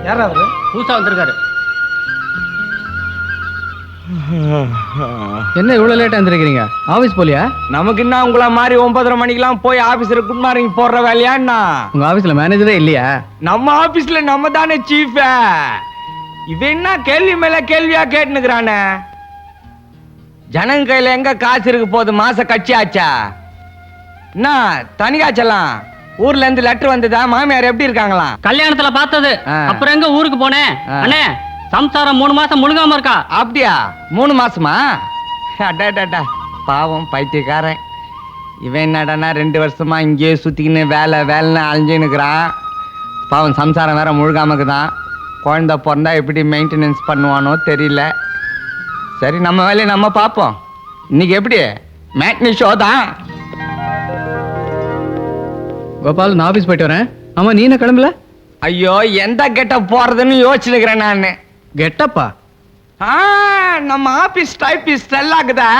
யாரா அவரு? புதுசா வந்திருக்காரு. என்ன இவ்வளவு லேட்டா வந்திருக்கீங்க? ஆபீஸ் போலியா? நமக்கு என்ன உங்கள மாதிரி 9:30 மணிக்கெல்லாம் போய் ஆபீஸ்ல குட் மார்னிங் போடுற வேலையா என்ன? உங்க ஆபீஸ்ல மேனேஜரே இல்லையா? நம்ம ஆபீஸ்ல நம்ம தானே சீஃப். இவன் என்ன கேள்வி மேல கேள்வியா கேட்டுனுக்குறானே? ஜனங்க கையில எங்க காசு இருக்கு போகுது? மாச கட்சி ஆச்சா என்ன? தனிகாச்சலாம் ஊர்ல இருந்து லெட்டர் வந்ததா? மாமியார் எப்படி இருக்காங்களா? கல்யாணத்துல பார்த்தது. அப்புறம் எங்க ஊருக்கு போனேன் அண்ணே? சம்சாரம் 3 மாசம் முழுகாம இருக்கா. அப்படியா? 3 மாசமா? அடாடாடா, பாவம் பைத்தியக்காரன். இவன் என்னடானா 2 வருஷமா இங்கேயே சுத்திக்கின்னு வேலை வேலைன்னு அலைஞ்சுன்னுக்குறான். பாவம் சம்சாரம் வேற முழுகாமக்குதான். குழந்தை பிறந்தா எப்படி மெயின்டெனன்ஸ் பண்ணுவானோ தெரியல. சரி, நம்ம வேலையை நம்ம பார்ப்போம். இன்னைக்கு எப்படி மேட்னி ஷோ தான். கோபால், நான் ஆபீஸ் போயிட்டு வரேன். ஆமா, நீ என்ன கிளம்பல? ஐயோ, எந்த கெட்ட போறதுன்னு யோசிச்சுக்கிறேன் நான். கெட்டப்பா? நம்ம ஆபீஸ் டைபிஸ்ட் எல்லாக்குதா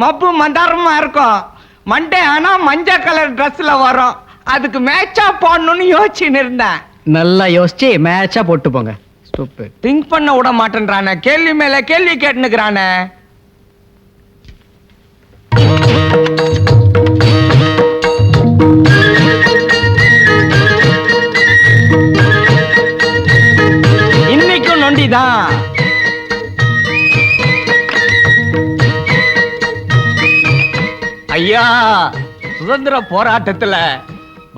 மப்பு மந்தாரமா இருக்கும். மண்டே ஆனா மஞ்சள் கலர் ட்ரெஸ்ல வரும். அதுக்கு மேட்சா போடணும்னு யோசிச்சுன்னு இருந்தேன். நல்லா யோசிச்சு மேட்சா போட்டு போங்க. திங்க் பண்ண விட மாட்டேன்றானே, கேள்வி மேல கேள்வி கேட்டுனுக்குறானே. இன்னைக்கும் நொண்டிதான். ஐயா, சுதந்திர போராட்டத்துல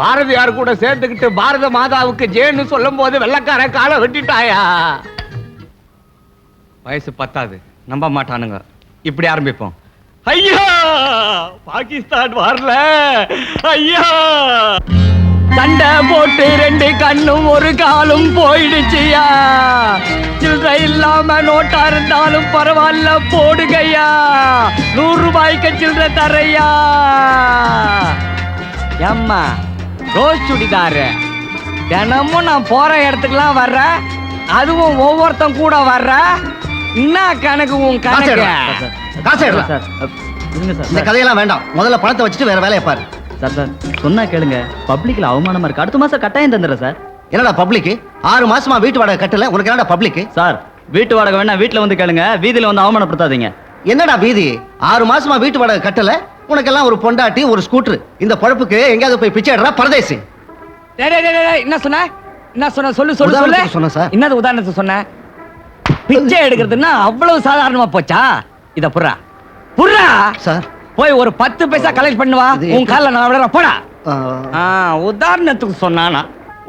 பாரதியார் கூட சேர்ந்துக்கிட்டு பாரத மாதாவுக்கு ஜேன்னு சொல்லும் போது வெள்ளக்கார காலை வெட்டிட்டாயா. வயசு 10 நம்ப மாட்டானுங்க. இப்படி ஆரம்பிப்போம். ஐயா, பாகிஸ்தான் வரல. ஐயா, சண்டை போட்டு 2 கண்ணும் 1 காலும் போயிடுச்சியா. சில்லறை இல்லாம நோட்டா இருந்தாலும் பரவாயில்ல போடுகையா. 100 ரூபாய்க்கு சில்லறை தரையா. ஏம்மா ரோஸ் சுடிதாரு தினமும் நான் போற இடத்துக்குலாம் வர்ற, அதுவும் ஒவ்வொருத்தன் கூட வர்ற. என்ன கணக்கு உன் கணக்கு? இந்த கதையெல்லாம் வேண்டாம். முதல்ல பணத்தை வச்சுட்டு வேற வேலையை பாரு. சார் சொன்னா கேளுங்க. பப்ளிக்ல அவமானமா இருக்கு. அடுத்த மாசம் கட்டாயம் தந்துடுறேன் சார். என்னடா பப்ளிக்? 6 மாசமா வீட்டு வாடகை கட்டல, உனக்கு என்னடா பப்ளிக்? சார், வீட்டு வாடகை வேணா வீட்டுல வந்து கேளுங்க, வீதியில வந்து அவமானப்படுத்தாதீங்க. என்னடா வீதி? 6 மாசமா வீட்டு வாடகை கட்டல, உனக்கெல்லாம் ஒரு பொண்டாட்டி, ஒரு ஸ்கூட்டர். இந்த பொழப்புக்கு எங்கயாவது போய் பிச்சை எடுறா பரதேசி. என்ன சொன்ன? என்ன சொன்ன? சொல்லு சொல்லு சொல்லு. சொன்ன சார். என்னது உதாரணத்துக்கு சொன்ன? பிச்சை எடுக்கிறதுன்னா அவ்வளவு சாதாரணமா போச்சா? இத புறா புறா சார், போய் ஒரு 10 பைசா கலெக்ட் பண்ணுவா. உன் கால நான் விடுற போடா. உதாரணத்துக்கு சொன்னானா,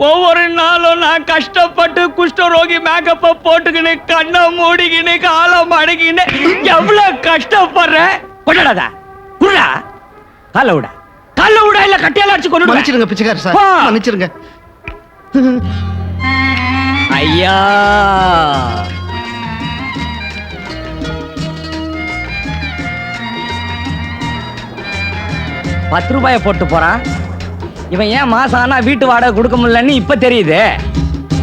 ஒவ்வொரு நாளும் நான் கஷ்டப்பட்டு குஷ்டரோகி மேக்கப்ப போட்டுக்கின்னு கண்ணை மூடிக்கின்னு காலை மடக்கின்னு எவ்வளவு கஷ்டப்படுறேன். கொண்டாடாதா புறா. கால விட கால விட இல்ல கட்டியால அடிச்சு கொண்டு மன்னிச்சிருங்க பிச்சைக்கார சார், மன்னிச்சிருங்க. ஐயா, ₹10 போட்டு போறான். இவன் ஏன் மாசம் ஆனா வீட்டு வாடகை கொடுக்க முடியலன்னு இப்ப தெரியுது.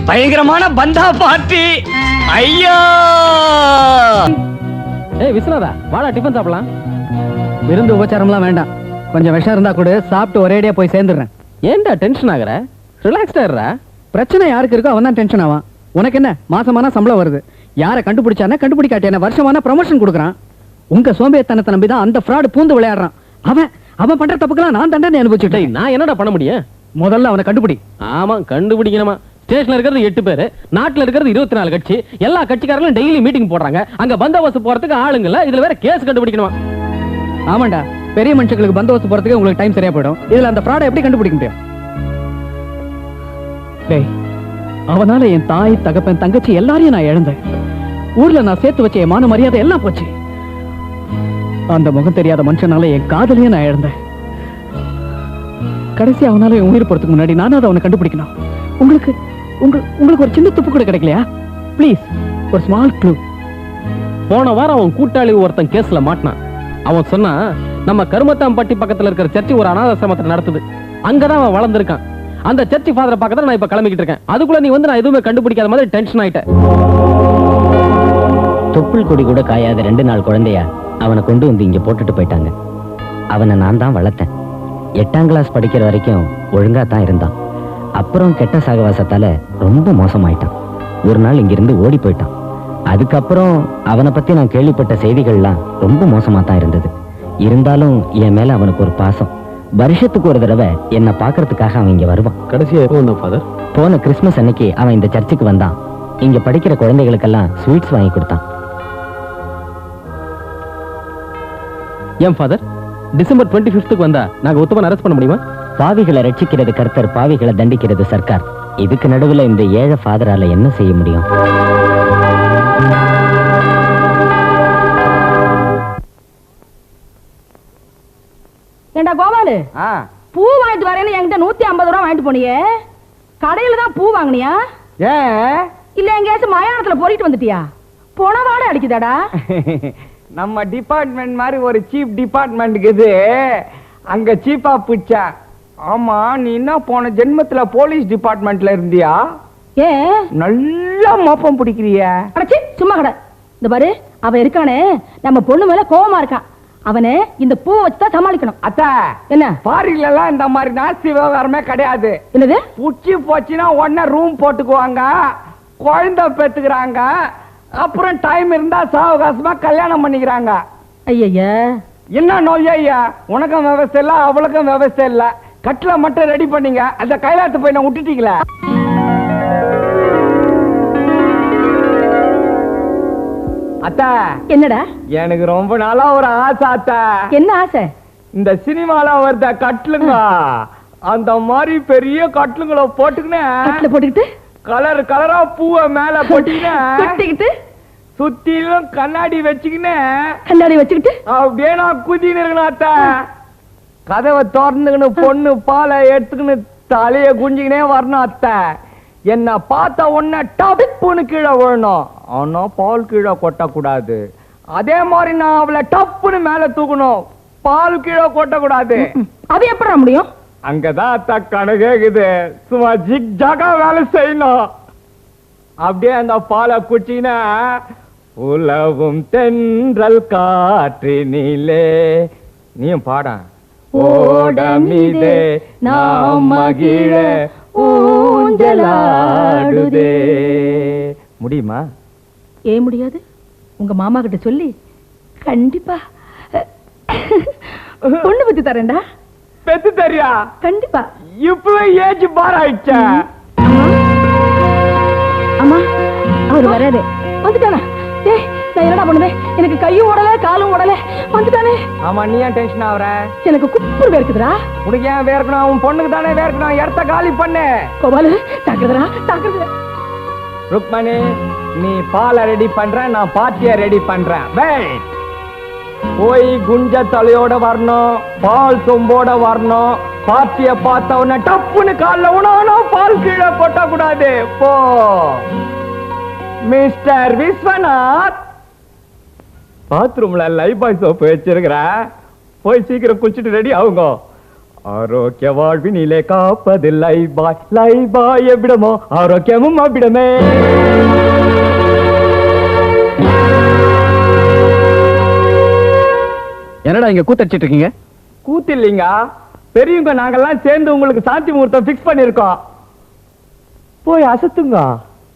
பயங்கரமான பந்தா பார்ட்டி. ஐயா, விஸ்வநாதா, வாடா டிஃபன் சாப்பிடலாம். விருந்து உபச்சாரம்லாம் வேண்டாம். கொஞ்சம் விஷம் இருந்தா கூட சாப்பிட்டு ஒரேடியா போய் சேர்ந்துடுறேன். ஏன்டா டென்ஷன் ஆகுற? ரிலாக்ஸ்டா இருடா. பிரச்சனை யாருக்கு இருக்கோ அவன் தான் டென்ஷன் ஆவான். உனக்கு என்ன, மாசமான சம்பளம் வருது. யாரை கண்டுபிடிச்சானே கண்டுபிடிக்காட்டேன வருஷமான ப்ரமோஷன் கொடுக்குறான். உங்க சோம்பேத்தனத்தை நம்பி தான் அந்த ஃப்ராட் பூந்து விளையாடுறான். அவன் பண்ற தப்புக்கெல்லாம் நான் தண்டனை அனுபவிச்சுட்டே. நான் என்னடா பண்ண முடியும்? முதல்ல அவனை கண்டுபிடி. ஆமா, கண்டுபிடிக்கணுமா? ஸ்டேஷன்ல இருக்கிறது 8 பேரு, நாட்டுல இருக்கிறது 24 கட்சி. எல்லா கட்சிக்காரங்களும் டெய்லி மீட்டிங் போடுறாங்க. அங்க பந்தோபஸ்து போறதுக்கு ஆளுங்கல்ல. இதுல வேற கேஸ் கண்டுபிடிக்கணுமா? ஆமாண்டா, பெரிய மனுஷங்களுக்கு பந்தோபஸ்து போறதுக்கு உங்களுக்கு டைம் சரியா போயிடும். இதுல அந்த ஃப்ராடை எப்படி கண்டுபிடிக்க முடியும்? டேய், அவனால என் தாய், தகப்பன், தங்கச்சி எல்லாரையும் நான் இழந்தேன். ஊர்ல நான் சேர்த்து வச்ச என் மான மரியாதை எல்லாம் போச்சு. அந்த முகம் தெரியாத மனுஷனால என் காதலையும் நான் இழந்தேன். கடைசி அவனால என் உயிர் போறதுக்கு முன்னாடி நானும் அதை அவனை கண்டுபிடிக்கணும். உங்களுக்கு ஒரு சின்ன துப்பு கூட கிடைக்கலையா? ப்ளீஸ், ஒரு ஸ்மால் க்ளூ. போன வாரம் அவன் கூட்டாளி ஒருத்தன் கேஸ்ல மாட்டினான். அவன் சொன்னா, நம்ம கருமத்தாம்பட்டி பக்கத்துல இருக்கிற சர்ச்சு ஒரு அனாதாசிரமத்தை நடத்துது. அங்கதான் அவன் வளர்ந்துருக்கான். அந்த சர்ச்சு ஃபாதரை பார்க்கதான் நான் இப்ப கிளம்பிக்கிட்டு இருக்கேன். அதுக்குள்ள நீ வந்து நான் எதுவுமே கண்டுபிடிக்காத மாதிரி டென்ஷன் ஆயிட்டேன். தொப்புள் கொடி கூட காயாத 2 நாள் குழந்தையா அவனை கொண்டு வந்து இங்க போட்டுட்டு போயிட்டாங்க. அவனை நான் தான் வளர்த்தேன். 8ஆம் கிளாஸ் படிக்கிற வரைக்கும் ஒழுங்கா தான் இருந்தான். அப்புறம் கெட்ட சகவாசத்தால ரொம்ப மோசமாயிட்டான். ஒரு நாள் இங்கிருந்து ஓடி போயிட்டான். அதுக்கப்புறம் அவனை பத்தி நான் கேள்விப்பட்ட செய்திகள்லாம் ரொம்ப மோசமா தான் இருந்தது. இருந்தாலும் என் மேல அவனுக்கு ஒரு பாசம். வருஷத்துக்கு ஒரு தடவை என்னை பார்க்கறதுக்காக அவன் இங்க வருவான். கடைசியா எப்போ வந்தான் ஃபாதர்? போன கிறிஸ்மஸ் அன்னைக்கு அவன் இந்த சர்ச்சுக்கு வந்தான். இங்க படிக்கிற குழந்தைகளுக்கெல்லாம் ஸ்வீட்ஸ் வாங்கி கொடுத்தான். ஏன் ஃபாதர், டிசம்பர் 25க்கு வந்தா நாங்க உத்தமன் அரெஸ்ட் பண்ண முடியுமா? பாவிகளை ரட்சிக்கிறது கர்த்தர், பாவிகளை தண்டிக்கிறது சர்க்கார். இதுக்கு நடுவுல இந்த ஏழை ஃபாதரால என்ன செய்ய முடியும்? ஏண்டா கோபாலு, பூ வாங்கிட்டு வரேன்னு என்கிட்ட 150 ரூபா வாங்கிட்டு போனியே, கடையில தான் பூ வாங்கினியா இல்ல எங்கேயாச்சும் மயானத்துல பொறிட்டு வந்துட்டியா? பொணவாட அடிக்குதாடா? நம்ம டிபார்ட்மெண்ட் மாதிரி ஒரு சீப் டிபார்ட்மெண்ட் இது, அங்க சீப்பா பிடிச்சா. ஆமா, நீ என்ன போன ஜென்மத்துல போலீஸ் டிபார்ட்மெண்ட்ல இருந்தியா? ஏ நல்லா மோப்பம் பிடிக்கிறிய. அடச்சி சும்மா கடை. இந்த பாரு, அவன் இருக்கானே நம்ம பொண்ணு மேல கோவமா இருக்கான். அவனே இந்த பூ வச்சுதான் சமாளிக்கணும். அத்தா என்ன ஃபாரின்ல எல்லாம் இந்த மாதிரி நாஸ்தி விவகாரமே கிடையாது. என்னது? புச்சி போச்சுன்னா உடனே ரூம் போட்டுக்குவாங்க, குழந்தை பெத்துக்கிறாங்க, அப்புறம் டைம் இருந்தா சாவகாசமா கல்யாணம் பண்ணிக்கிறாங்க. ஐயா என்ன நோயா ஐயா, உனக்கும் விவசாய இல்ல அவளுக்கும் விவசாய இல்ல, கட்டில மட்டும் ரெடி பண்ணீங்க, அந்த கைலாத்து போய் நான் விட்டுட்டீங்களா? அத்தா என்னடா? எனக்கு ரொம்ப நாளா ஒரு ஆசை அத்தா. என்ன ஆசை? இந்த சினிமால வருத கட்லுங்க, அந்த மாதிரி பெரிய கட்லுங்களை போட்டுக்கிட்டு கலர் கலரா பூவை மேல போட்டுக்கிட்டு சுத்திலும் கண்ணாடி வச்சுக்கிட்டு அப்படியே நான் குதின்னு இருக்கணும் அத்தா. கதவை திறந்துக்கின்னு பொண்ணு பாலை எடுத்துக்கின்னு தலைய குஞ்சிக்கினே வரணும் அத்தா. என்ன பார்த்த உடனே டப்புன்னு கீழே விழணும், ஆனா பால் கீழே கொட்டக்கூடாது. அதே மாதிரி நான் அவளை டப்புன்னு மேல தூக்கணும், பால் கீழே கொட்டக்கூடாது. அது எப்படி முடியும்? அங்கதான் அத்தா கணக்குது, சும்மா ஜிக் ஜாகா வேலை செய்யணும். அப்படியே அந்த பாலை குச்சினா உலவும் தென்றல் காற்றினிலே, நீயும் பாட ஓடமிதே நாம் மகிழ ஊஞ்சலாடுதே. முடியுமா? ஏன் முடியாது? உங்க மாமா கிட்ட சொல்லி கண்டிப்பா பொண்ணு பத்தி தரேன்டா. பெத்து தெரியா? கண்டிப்பா. இப்பவே ஏஜ் பார் ஆயிடுச்சா? அம்மா அவரு வராது. வந்துட்டானா? ஏய் நான் என்னடா பண்ணுவேன்? எனக்கு கையும் ஓடல காலும் ஓடல, வந்துட்டானே. ஆமா, நீ ஏன் டென்ஷன் ஆவற? எனக்கு குப்புற வேர்க்குதுடா. உனக்கு ஏன் வேர்க்கணும்? உன் பொண்ணுக்கு தானே வேர்க்கணும். இடத்த காலி பண்ணு. கோபாலு தாக்குறதுடா, தாக்குறது. ருக்மணி, நீ பாலை ரெடி பண்ற, நான் பாத்திய ரெடி பண்றேன். வெயிட். போய் குஞ்ச தலையோட வரணும், பால் சொம்போட வரணும். பாத்திய பார்த்த உடனே டப்புன்னு கால்ல உணவனும், பால் கீழே கொட்ட கூடாது. போ. மிஸ்டர் விஸ்வநாத், பாத்ரூம்ல லைஃப் பாய் சோப்பு வச்சிருக்கிற, போய் சீக்கிரம் குளிச்சுட்டு ரெடி ஆகுங்க. ஆரோக்கிய வாழ்வினிலே காப்பது லைபாய் எவ்விடமோ ஆரோக்கியமும் அவ்விடமே. என்னடா இங்க கூத்தடிச்சிட்டு இருக்கீங்க? கூத்து இல்லைங்க, பெரியவங்க நாங்கெல்லாம் சேர்ந்து உங்களுக்கு சாந்தி முகூர்த்தம் பிக்ஸ் பண்ணிருக்கோம். போய் அசத்துங்க.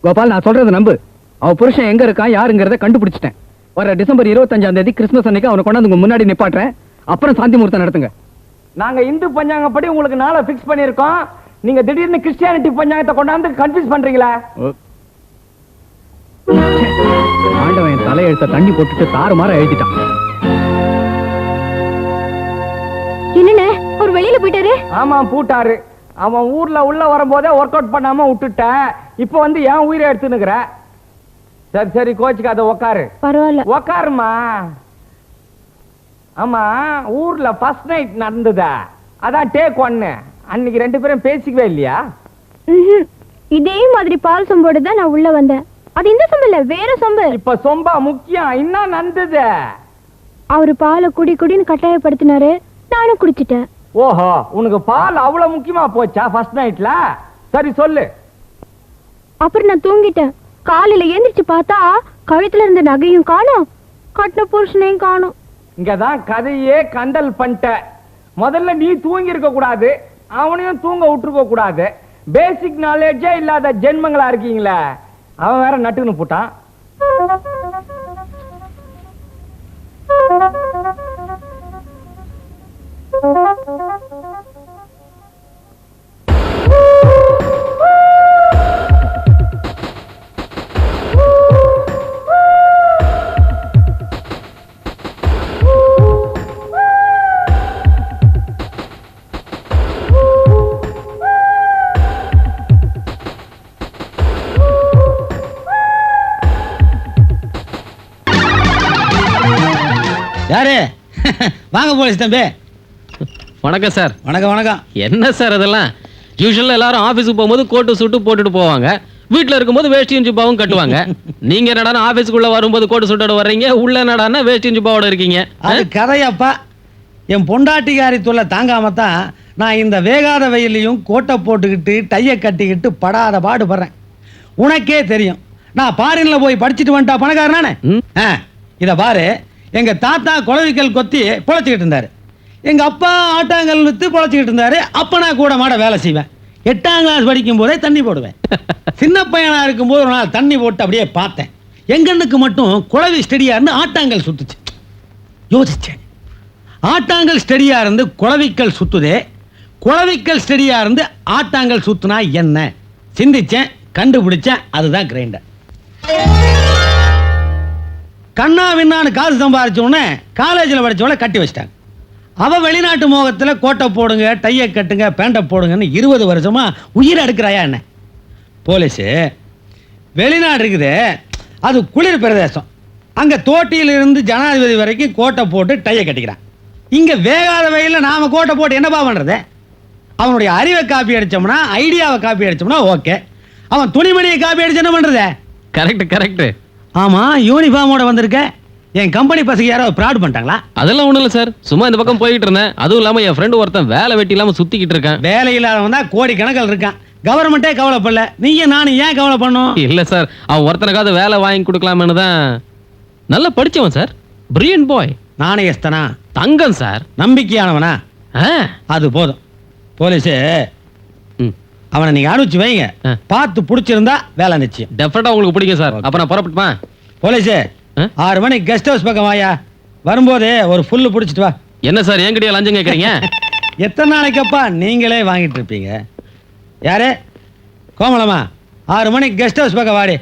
கோபால், நான் சொல்றது நம்பு. அவ புருஷன் எங்க இருக்கான் யாருங்கிறத கண்டுபிடிச்சிட்டேன். வர டிசம்பர் 25ஆம் தேதி கிறிஸ்துமஸ் அன்னைக்கு அவனை கொண்டாந்து உங்க முன்னாடி நிப்பாட்டுறேன். அப்புறம் சாந்தி முகூர்த்தம் நடத்துங்க. நாங்க இந்து பஞ்சாங்கப்படி உங்களுக்கு நாளை பிக்ஸ் பண்ணிருக்கோம். நீங்க திடீர்னு கிறிஸ்டியானிட்டி பஞ்சாங்கத்தை கொண்டாந்து கன்ஃபியூஸ் பண்றீங்களா? ஆண்டவன் என் தலையெழுத்த தண்ணி போட்டுட்டு தாறுமாற எழுதிட்டான். என்னண்ணே அவர் வெளியில போயிட்டாரு? ஆமா, பூட்டாரு. அவன் ஊர்ல உள்ள வரும்போதே ஒர்க் அவுட் பண்ணாம விட்டுட்டேன். இப்ப வந்து ஏன் உயிரை எடுத்துனுக்குற? சரி சரி, கோச்சுக்காத, உக்காரு. பரவாயில்ல, உக்காருமா. ஆமா, ஊர்ல ஃபர்ஸ்ட் நைட் நடந்ததா? அதான் டேக் 1. அன்னைக்கு 2 பேரும் பேசிக்கவே இல்லையா? இதே மாதிரி பால் சொம்போடு தான் நான் உள்ள வந்தேன். அது இந்த சொம்பு இல்ல, வேற சொம்பு. இப்ப சொம்பா முக்கியம். என்ன நடந்தது? அவரு பாலை குடின்னு கட்டாயப்படுத்தினாரு, நானும் குடிச்சிட்டேன். ஓஹோ, உனக்கு பால் அவ்வளவு முக்கியமா போச்சா ஃபர்ஸ்ட் நைட்ல? சரி சொல்லு. அப்புறம் நான் தூங்கிட்டேன். காலையில எழுந்திரிச்சு பார்த்தா கழுத்துல இருந்த நகையும் காணோம், கட்டின புருஷனையும் காணோம். இங்கதான் கதையே கண்டல் பண்ணிட்ட. முதல்ல நீ தூங்கி இருக்க கூடாது, அவனையும் தூங்க விட்டுருக்க கூடாது. பேசிக் நாலேஜே இல்லாத ஜென்மங்களா இருக்கீங்களே. அவன் வேற நட்டுன்னு போட்டான். யாரு? வாங்க போலீஸ் தம்பி. வணக்கம் சார். வணக்கம் வணக்கம். என்ன சார் இதெல்லாம்? யூஸ்வலா எல்லாரும் ஆபீஸுக்கு போகும்போது கோட்டு சூட்டு போட்டுட்டு போவாங்க, வீட்டுல இருக்கும்போது வேஷ்டியும் ஜிப்பாவும் கட்டுவாங்க. நீங்க என்னடா ஆபீஸ்க்குள்ள வரும்போது கோட்டு சூட்டோட வர்றீங்க, உள்ள என்னடான்னா வேஷ்டியும் ஜிப்பாவோட இருக்கீங்க? அது கதையப்பா. என் பொண்டாட்டிக்காரி தொல்லை தாங்காம தான் நான் இந்த வேகாத வெயிலையும் கோட்டை போட்டுக்கிட்டு டைய கட்டிக்கிட்டு படாத பாடுபடுறேன். உனக்கே தெரியும், நான் பாரின்ல போய் படிச்சுட்டு வந்துட்டா பணக்காரனானே. இத பாரு, எங்க தாத்தா குளவிக்கல் கொத்தி பொழைச்சிக்கிட்டு இருந்தாரு, எங்க அப்பா ஆட்டாங்கல் வித்து பொழைச்சிக்கிட்டு இருந்தாரு. அப்ப நான் கூட மாட வேலை செய்வேன். 8ஆம் கிளாஸ் படிக்கும் போதே தண்ணி போடுவேன். சின்ன பையனா இருக்கும்போது ஒரு நாள் தண்ணி போட்டு அப்படியே பார்த்தேன். எங்கண்ணுக்கு மட்டும் குளவி ஸ்டெடியா இருந்து ஆட்டாங்கல் சுத்துச்சு. யோசிச்சேன், ஆட்டாங்கல் ஸ்டெடியா இருந்து குளவிக்கல் சுத்துதே, குளவிக்கல் ஸ்டெடியா இருந்து ஆட்டாங்கல் சுத்துனா என்ன? சிந்திச்சேன், கண்டுபிடிச்சேன். அதுதான் கிரைண்டர். கண்ணா விண்ணான்னு காசு சம்பாதிச்ச உடனே காலேஜில் படிச்சவளை கட்டி வச்சிட்டாங்க. அவ வெளிநாட்டு மோகத்தில் கோட்டை போடுங்க, டையை கட்டுங்க, பேண்டை போடுங்கன்னு 20 வருஷமா உயிரை எடுக்கிறாயா என்ன? போலீஸு வெளிநாடு இருக்குது, அது குளிர் பிரதேசம். அங்கே தோட்டியிலிருந்து ஜனாதிபதி வரைக்கும் கோட்டை போட்டு டையை கட்டிக்கிறான். இங்கே வேகாத வெயிலில் நாம கோட்டை போட்டு என்னப்பா பண்ணுறது? அவனுடைய அறிவை காப்பி அடித்தோம்னா, ஐடியாவை காப்பி அடித்தோம்னா ஓகே. அவன் துணிமணியை காப்பி அடிச்சு என்ன பண்ணுறது? Correct correct. ஆமா, யூனிஃபார்மோட வந்திருக்க. என் கம்பெனி பசங்க யாரோ ஃப்ராட் பண்ணிட்டாங்களா? அதெல்லாம் ஒண்ணும் இல்ல சார், சும்மா இந்த பக்கம் போயிட்டு இருந்தேன். அதுவும் இல்லாம என் ஃப்ரெண்டு ஒருத்தன் வேலை வெட்டி இல்லாம சுத்திக்கிட்டு இருக்கான். வேலை இல்லாதவன் தான் கோடி கணக்கில் இருக்கான். கவர்மெண்டே கவலைப்படல, நீங்க நானும் ஏன் கவலை பண்ணும்? இல்ல சார், அவன் ஒருத்தனுக்காவது வேலை வாங்கி கொடுக்கலாமேனு தான். நல்லா படிச்சவன் சார், பிரில்லியன்ட் பாய். நாணயஸ்தனா? தங்கம் சார். நம்பிக்கையானவனா? அது போதும். போலீஸு அவனை நீங்க அனுப்பிச்சு வைங்க. பார்த்து பிடிச்சிருந்தா வேலை நிச்சயம். டெஃபினட்டா உங்களுக்கு பிடிக்கும் சார். அப்ப நான் புறப்பட்டுமா? போலீஸு 6 மணிக்கு கெஸ்ட் ஹவுஸ் பக்கம் வாயா. வரும்போது ஒரு ஃபுல்லு பிடிச்சிட்டு வா. என்ன சார் என்கிட்ட லஞ்சம் கேட்குறீங்க? எத்தனை நாளைக்கப்பா நீங்களே வாங்கிட்டு இருப்பீங்க? யாரு? கோமலமா, 6 மணிக்கு கெஸ்ட் ஹவுஸ் பக்கம் வாடி.